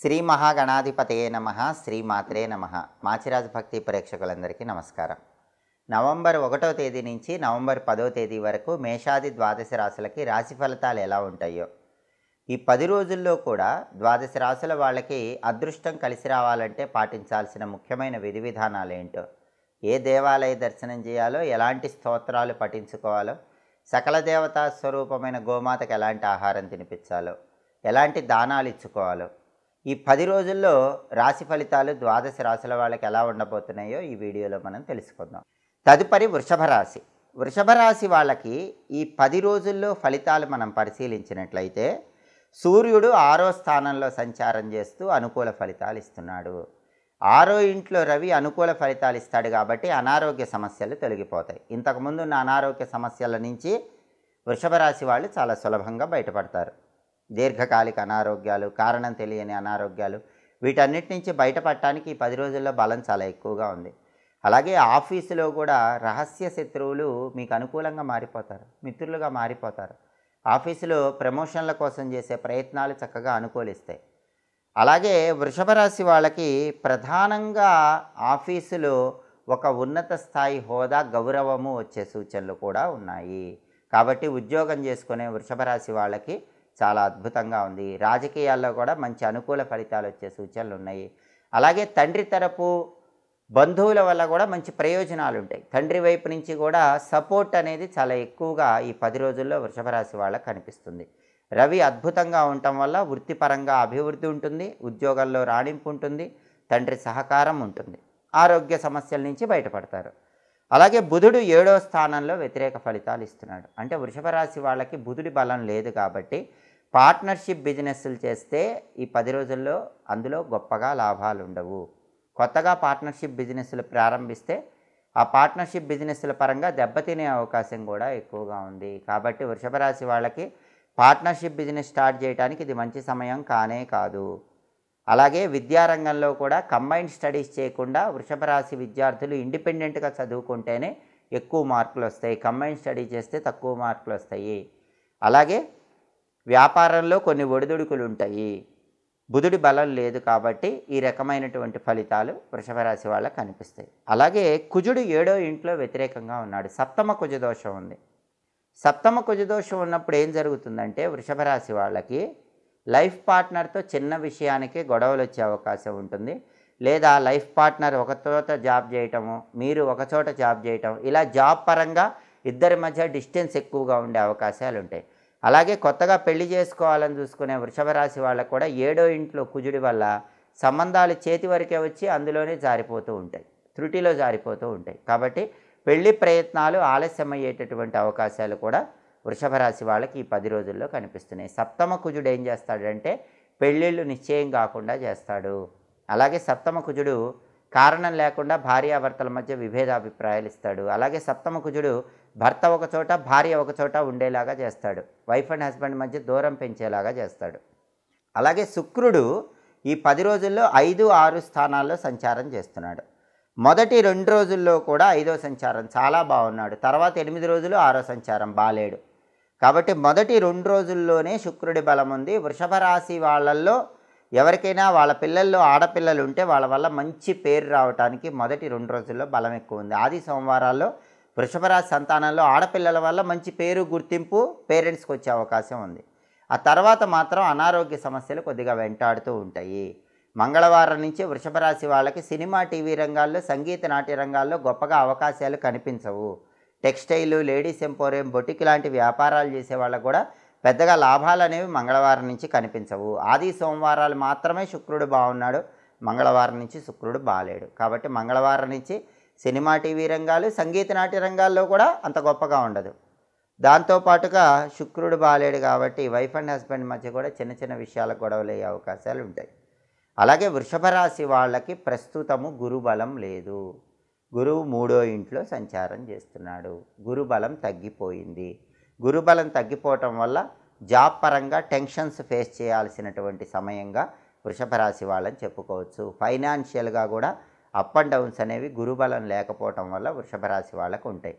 శ్రీ మహాగణాధిపతయే నమః. శ్రీమాత్రే నమః. మాచిరాజు భక్తి ప్రేక్షకులందరికీ నమస్కారం. నవంబర్ 1వ తేదీ నుంచి నవంబర్ 10వ తేదీ వరకు మేషాది ద్వాదశ రాశులకి రాశి ఫలితాలు ఎలా ఉంటాయో, ఈ 10 రోజుల్లో కూడా ద్వాదశ రాశుల వాళ్ళకి అదృష్టం కలిసి రావాలంటే పాటించాల్సిన ముఖ్యమైన విధి విధానాలు ఏంటో, ఏ దేవాలయ దర్శనం చేయాలో, ఎలాంటి స్తోత్రాలు పఠించుకోవాలో, సకల దేవతా స్వరూపమైన గోమాతకు ఎలాంటి ఆహారం తినిపించాలో, ఎలాంటి దానాలు ఇచ్చుకోవాలో, ఈ 10 రోజుల్లో రాశి ఫలితాలు ద్వాదశ రాశుల వాళ్ళకి ఎలా ఉండబోతున్నాయో ఈ వీడియోలో మనం తెలుసుకుందాం. తదుపరి వృషభ రాశి. వృషభ రాశి వాళ్ళకి ఈ 10 రోజుల్లో ఫలితాలు మనం పరిశీలించినట్లయితే, సూర్యుడు 6వ స్థానంలో సంచారం చేస్తూ అనుకూల ఫలితాలు ఇస్తున్నాడు. 6వ ఇంట్లో రవి అనుకూల ఫలితాలు ఇస్తాడు కాబట్టి అనారోగ్య సమస్యలు తొలగిపోతాయి. ఇంతకుముందు ఉన్న అనారోగ్య సమస్యల నుంచి వృషభ రాశి వాళ్ళు చాలా సులభంగా బయటపడతారు. దీర్ఘకాలిక అనారోగ్యాలు, కారణం తెలియని అనారోగ్యాలు, వీటన్నిటి నుంచి బయటపడటానికి ఈ 10 రోజుల్లో బలం చాలా ఎక్కువగా ఉంది. అలాగే ఆఫీసులో కూడా రహస్య శత్రువులు మీకు అనుకూలంగా మారిపోతారు, మిత్రులుగా మారిపోతారు. ఆఫీసులో ప్రమోషన్ల కోసం చేసే ప్రయత్నాలు చక్కగా అనుకూలిస్తాయి. అలాగే వృషభ రాశి వాళ్ళకి ప్రధానంగా ఆఫీసులో ఒక ఉన్నత స్థాయి హోదా, గౌరవము వచ్చే సూచనలు కూడా ఉన్నాయి. కాబట్టి ఉద్యోగం చేసుకునే వృషభ రాశి వాళ్ళకి చాలా అద్భుతంగా ఉంది. రాజకీయాల్లో కూడా మంచి అనుకూల ఫలితాలు వచ్చే సూచనలు ఉన్నాయి. అలాగే తండ్రి తరపు బంధువుల వల్ల కూడా మంచి ప్రయోజనాలు ఉంటాయి. తండ్రి వైపు నుంచి కూడా సపోర్ట్ అనేది చాలా ఎక్కువగా ఈ 10 రోజుల్లో వృషభ రాశి వాళ్ళకి కనిపిస్తుంది. రవి అద్భుతంగా ఉండటం వల్ల వృత్తిపరంగా అభివృద్ధి ఉంటుంది, ఉద్యోగాల్లో రాణింపు ఉంటుంది, తండ్రి సహకారం ఉంటుంది, ఆరోగ్య సమస్యల నుంచి బయటపడతారు. అలాగే బుధుడు 7వ స్థానంలో వ్యతిరేక ఫలితాలు ఇస్తున్నాడు. అంటే వృషభ రాశి వాళ్ళకి బుధుడి బలం లేదు కాబట్టి పార్ట్నర్షిప్ బిజినెస్లు చేస్తే ఈ 10 రోజుల్లో అందులో గొప్పగా లాభాలు ఉండవు. కొత్తగా పార్ట్నర్షిప్ బిజినెస్లు ప్రారంభిస్తే ఆ పార్ట్నర్షిప్ బిజినెస్ల పరంగా దెబ్బతినే అవకాశం కూడా ఎక్కువగా ఉంది. కాబట్టి వృషభ రాశి వాళ్ళకి పార్ట్నర్షిప్ బిజినెస్ స్టార్ట్ చేయడానికి ఇది మంచి సమయం కానే కాదు. అలాగే విద్యారంగంలో కూడా కంబైన్డ్ స్టడీస్ చేయకుండా వృషభ రాశి విద్యార్థులు ఇండిపెండెంట్గా చదువుకుంటేనే ఎక్కువ మార్కులు వస్తాయి, కంబైన్డ్ స్టడీ చేస్తే తక్కువ మార్కులు వస్తాయి. అలాగే వ్యాపారంలో కొన్ని ఒడిదుడుకులు ఉంటాయి. బుధుడి బలం లేదు కాబట్టి ఈ రకమైనటువంటి ఫలితాలు వృషభ రాశి వాళ్ళకి కనిపిస్తాయి. అలాగే కుజుడు 7వ ఇంట్లో వ్యతిరేకంగా ఉన్నాడు. సప్తమ కుజదోషం ఉంది. సప్తమ కుజదోషం ఉన్నప్పుడు ఏం జరుగుతుందంటే వృషభ రాశి వాళ్ళకి లైఫ్ పార్ట్నర్తో చిన్న విషయానికి గొడవలు వచ్చే అవకాశం ఉంటుంది. లేదా లైఫ్ పార్ట్నర్ ఒక చోట జాబ్ చేయటము, మీరు ఒక చోట జాబ్ చేయటం, ఇలా జాబ్ పరంగా ఇద్దరి మధ్య డిస్టెన్స్ ఎక్కువగా ఉండే అవకాశాలు ఉంటాయి. అలాగే కొత్తగా పెళ్లి చేసుకోవాలని చూసుకునే వృషభ రాశి వాళ్ళకు కూడా 7వ ఇంట్లో కుజుడి వల్ల సంబంధాలు చేతి వరకే వచ్చి అందులోనే జారిపోతూ ఉంటాయి, త్రుటిలో జారిపోతూ ఉంటాయి. కాబట్టి పెళ్లి ప్రయత్నాలు ఆలస్యమయ్యేటటువంటి అవకాశాలు కూడా వృషభ రాశి వాళ్ళకి ఈ 10 రోజుల్లో కనిపిస్తున్నాయి. సప్తమ కుజుడు ఏం చేస్తాడంటే పెళ్ళిళ్ళు నిశ్చయం కాకుండా చేస్తాడు. అలాగే సప్తమ కుజుడు కారణం లేకుండా భార్యాభర్తల మధ్య విభేదాభిప్రాయాలు ఇస్తాడు. అలాగే సప్తమ కుజుడు భర్త ఒక చోట, భార్య ఒక చోట ఉండేలాగా చేస్తాడు. వైఫ్ అండ్ హస్బెండ్ మధ్య దూరం పెంచేలాగా చేస్తాడు. అలాగే శుక్రుడు ఈ 10 రోజుల్లో 5, 6 స్థానాల్లో సంచారం చేస్తున్నాడు. మొదటి 2 రోజుల్లో కూడా 5వ సంచారం చాలా బాగున్నాడు. తర్వాత 8 రోజులు 6వ సంచారం బాలేడు. కాబట్టి మొదటి 2 రోజుల్లోనే శుక్రుడి బలం ఉంది. వృషభ రాశి వాళ్ళల్లో ఎవరికైనా వాళ్ళ పిల్లల్లో ఆడపిల్లలు ఉంటే వాళ్ళ వల్ల మంచి పేరు రావడానికి మొదటి 2 రోజుల్లో బలం ఎక్కువ ఉంది. ఆది సోమవారాల్లో వృషభ రాశి సంతానంలో ఆడపిల్లల వల్ల మంచి పేరు, గుర్తింపు పేరెంట్స్కి వచ్చే అవకాశం ఉంది. ఆ తర్వాత మాత్రం అనారోగ్య సమస్యలు కొద్దిగా వెంటాడుతూ ఉంటాయి. మంగళవారం నుంచి వృషభ రాశి వాళ్ళకి సినిమా, టీవీ రంగాల్లో, సంగీత, నాట్య రంగాల్లో గొప్పగా అవకాశాలు కనిపించవు. టెక్స్టైలు, లేడీస్ ఎంపోరియం, బొటిక్ లాంటి వ్యాపారాలు చేసే వాళ్ళకు కూడా పెద్దగా లాభాలు అనేవి మంగళవారం నుంచి కనిపించవు. ఆది సోమవారాలు మాత్రమే శుక్రుడు బాగున్నాడు, మంగళవారం నుంచి శుక్రుడు బాలేడు. కాబట్టి మంగళవారం నుంచి సినిమా, టీవీ రంగాలు, సంగీత, నాట్య రంగాల్లో కూడా అంత గొప్పగా ఉండదు. దాంతోపాటుగా శుక్రుడు బాలేడు కాబట్టి వైఫ్ అండ్ హస్బెండ్ మధ్య కూడా చిన్న చిన్న విషయాలకు గొడవలు అయ్యే అవకాశాలు ఉంటాయి. అలాగే వృషభ రాశి వాళ్ళకి ప్రస్తుతము గురుబలం లేదు. గురువు 3వ ఇంట్లో సంచారం చేస్తున్నాడు. గురుబలం తగ్గిపోయింది. గురుబలం తగ్గిపోవటం వల్ల జాబ్ పరంగా టెన్షన్స్ ఫేస్ చేయాల్సినటువంటి సమయంగా వృషభ రాశి వాళ్ళని చెప్పుకోవచ్చు. ఫైనాన్షియల్గా కూడా అప్ అండ్ డౌన్స్ అనేవి గురుబలం లేకపోవటం వల్ల వృషభ రాశి వాళ్ళకు ఉంటాయి.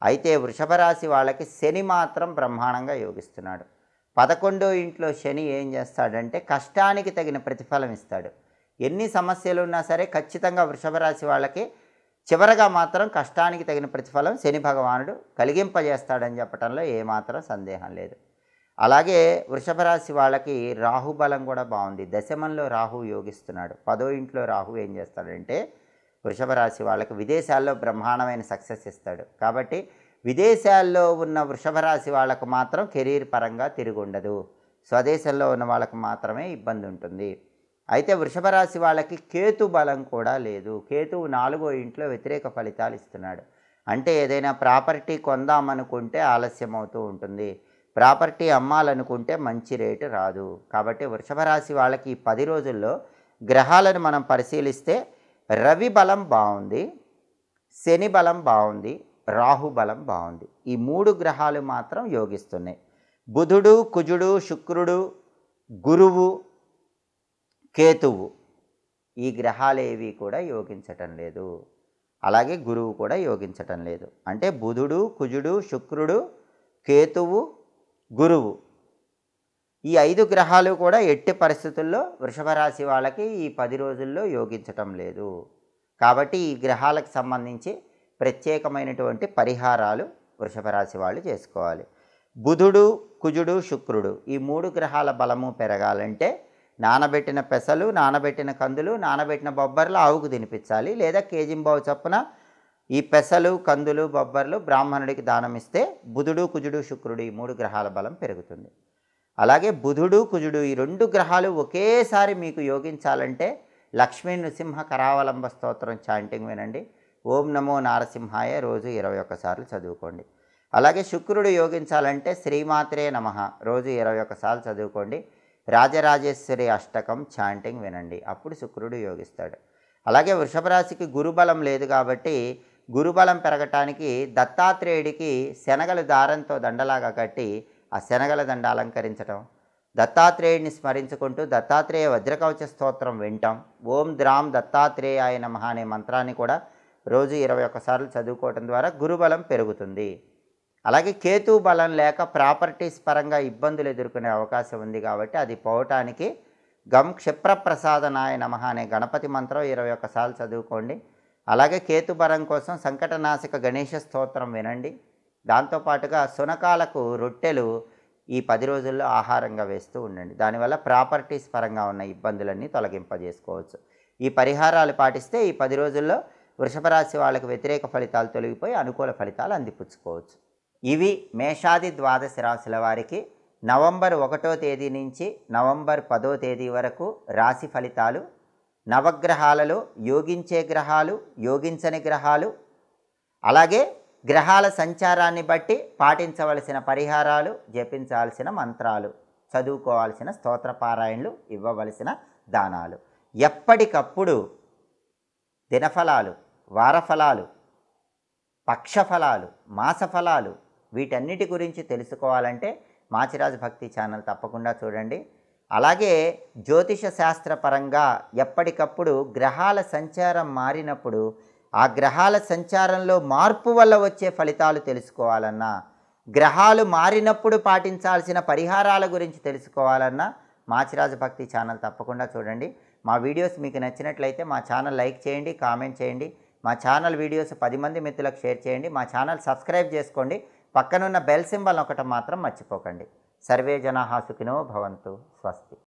అయితే వృషభ రాశి వాళ్ళకి శని మాత్రం బ్రహ్మాండంగా యోగిస్తున్నాడు. 11వ ఇంట్లో శని ఏం చేస్తాడంటే కష్టానికి తగిన ప్రతిఫలం ఇస్తాడు. ఎన్ని సమస్యలు ఉన్నా సరే ఖచ్చితంగా వృషభ రాశి వాళ్ళకి చివరగా మాత్రం కష్టానికి తగిన ప్రతిఫలం శని భగవానుడు కలిగింపజేస్తాడని చెప్పడంలో ఏమాత్రం సందేహం లేదు. అలాగే వృషభ రాశి వాళ్ళకి రాహుబలం కూడా బాగుంది. దశమంలో రాహు యోగిస్తున్నాడు. 10వ ఇంట్లో రాహు ఏం చేస్తాడంటే వృషభ రాశి వాళ్ళకి విదేశాల్లో బ్రహ్మాండమైన సక్సెస్ ఇస్తాడు. కాబట్టి విదేశాల్లో ఉన్న వృషభ రాశి వాళ్ళకు మాత్రం కెరీర్ పరంగా తిరుగుండదు. స్వదేశంలో ఉన్న వాళ్ళకు మాత్రమే ఇబ్బంది ఉంటుంది. అయితే వృషభ రాశి వాళ్ళకి కేతు బలం కూడా లేదు. కేతువు 4వ ఇంట్లో వ్యతిరేక ఫలితాలు ఇస్తున్నాడు. అంటే ఏదైనా ప్రాపర్టీ కొందామనుకుంటే ఆలస్యం అవుతూ ఉంటుంది. ప్రాపర్టీ అమ్మాలనుకుంటే మంచి రేటు రాదు. కాబట్టి వృషభ రాశి వాళ్ళకి ఈ 10 రోజుల్లో గ్రహాలను మనం పరిశీలిస్తే రవి బలం బాగుంది, శని బలం బాగుంది, రాహు బలం బాగుంది. ఈ 3 గ్రహాలు మాత్రం యోగిస్తున్నాయి. బుధుడు, కుజుడు, శుక్రుడు, గురువు, కేతువు ఈ గ్రహాలేవి కూడా యోగించటం లేదు. అలాగే గురువు కూడా యోగించటం లేదు. అంటే బుధుడు, కుజుడు, శుక్రుడు, కేతువు, గురువు ఈ 5 గ్రహాలు కూడా ఎట్టి పరిస్థితుల్లో వృషభ రాశి వాళ్ళకి ఈ 10 రోజుల్లో యోగించటం లేదు. కాబట్టి ఈ గ్రహాలకు సంబంధించి ప్రత్యేకమైనటువంటి పరిహారాలు వృషభ రాశి వాళ్ళు చేసుకోవాలి. బుధుడు, కుజుడు, శుక్రుడు ఈ 3 గ్రహాల బలము పెరగాలంటే నానబెట్టిన పెసలు, నానబెట్టిన కందులు, నానబెట్టిన బొబ్బర్లు ఆవుకు తినిపించాలి. లేదా కేజింబావు చొప్పున ఈ పెసలు, కందులు, బొబ్బర్లు బ్రాహ్మణుడికి దానం ఇస్తే బుధుడు, కుజుడు, శుక్రుడు ఈ 3 గ్రహాల బలం పెరుగుతుంది. అలాగే బుధుడు, కుజుడు ఈ 2 గ్రహాలు ఒకేసారి మీకు యోగించాలంటే లక్ష్మీ నృసింహ కరావలంబ స్తోత్రం చాంటింగ్ వినండి. ఓం నమో నారసింహాయ రోజు 21 సార్లు చదువుకోండి. అలాగే శుక్రుడు యోగించాలంటే శ్రీమాత్రే నమః రోజు 21 సార్లు చదువుకోండి. రాజరాజేశ్వరి అష్టకం చాంటింగ్ వినండి. అప్పుడు శుక్రుడు యోగిస్తాడు. అలాగే వృషభ రాశికి గురుబలం లేదు కాబట్టి గురుబలం పెరగటానికి దత్తాత్రేయుడికి శనగలు దారంతో దండలాగా కట్టి ఆ శనగల దండ అలంకరించటం, దత్తాత్రేయుడిని స్మరించుకుంటూ దత్తాత్రేయ వజ్రకవచ స్తోత్రం వింటాం. ఓం ద్రాం దత్తాత్రేయాయ నమః అనే మంత్రాన్ని కూడా రోజు 21 సార్లు చదువుకోవటం ద్వారా గురుబలం పెరుగుతుంది. అలాగే కేతు బలం లేక ప్రాపర్టీస్ పరంగా ఇబ్బందులు ఎదుర్కొనే అవకాశం ఉంది కాబట్టి అది పోవటానికి గం క్షిప్రప్రసాదనాయ నమః అనే గణపతి మంత్రం 21 సార్లు చదువుకోండి. అలాగే కేతు బలం కోసం సంకటనాశక గణేష స్తోత్రం వినండి. దాంతోపాటుగా సునకాలకు రొట్టెలు ఈ 10 రోజుల్లో ఆహారంగా వేస్తూ ఉండండి. దానివల్ల ప్రాపర్టీస్ పరంగా ఉన్న ఇబ్బందులన్నీ తొలగింపజేసుకోవచ్చు. ఈ పరిహారాలు పాటిస్తే ఈ 10 రోజుల్లో వృషభ రాశి వాళ్ళకి వ్యతిరేక ఫలితాలు తొలగిపోయి అనుకూల ఫలితాలు అందిపుచ్చుకోవచ్చు. ఇవి మేషాది ద్వాదశ రాశుల వారికి నవంబర్ 1వ తేదీ నుంచి నవంబర్ 10వ తేదీ వరకు రాశి ఫలితాలు. నవగ్రహాలలో యోగించే గ్రహాలు, యోగించని గ్రహాలు, అలాగే గ్రహాల సంచారాన్ని బట్టి పాటించవలసిన పరిహారాలు, జపించాల్సిన మంత్రాలు, చదువుకోవాల్సిన స్తోత్రపారాయణలు, ఇవ్వవలసిన దానాలు, ఎప్పటికప్పుడు దినఫలాలు, వారఫలాలు, పక్షఫలాలు, మాసఫలాలు వీటన్నిటి గురించి తెలుసుకోవాలంటే మాచిరాజు భక్తి ఛానల్ తప్పకుండా చూడండి. అలాగే జ్యోతిష శాస్త్రపరంగా ఎప్పటికప్పుడు గ్రహాల సంచారం మారినప్పుడు ఆ గ్రహాల సంచారంలో మార్పు వల్ల వచ్చే ఫలితాలు తెలుసుకోవాలన్నా, గ్రహాలు మారినప్పుడు పాటించాల్సిన పరిహారాల గురించి తెలుసుకోవాలన్నా మాచిరాజు భక్తి ఛానల్ తప్పకుండా చూడండి. మా వీడియోస్ మీకు నచ్చినట్లయితే మా ఛానల్ లైక్ చేయండి, కామెంట్ చేయండి. మా ఛానల్ వీడియోస్ 10 మంది మిత్రులకు షేర్ చేయండి. మా ఛానల్ సబ్స్క్రైబ్ చేసుకోండి. పక్కనున్న బెల్ సింబల్ ఒకటి మాత్రం మర్చిపోకండి. సర్వే జనాః సుఖినో భవంతు. స్వస్తి.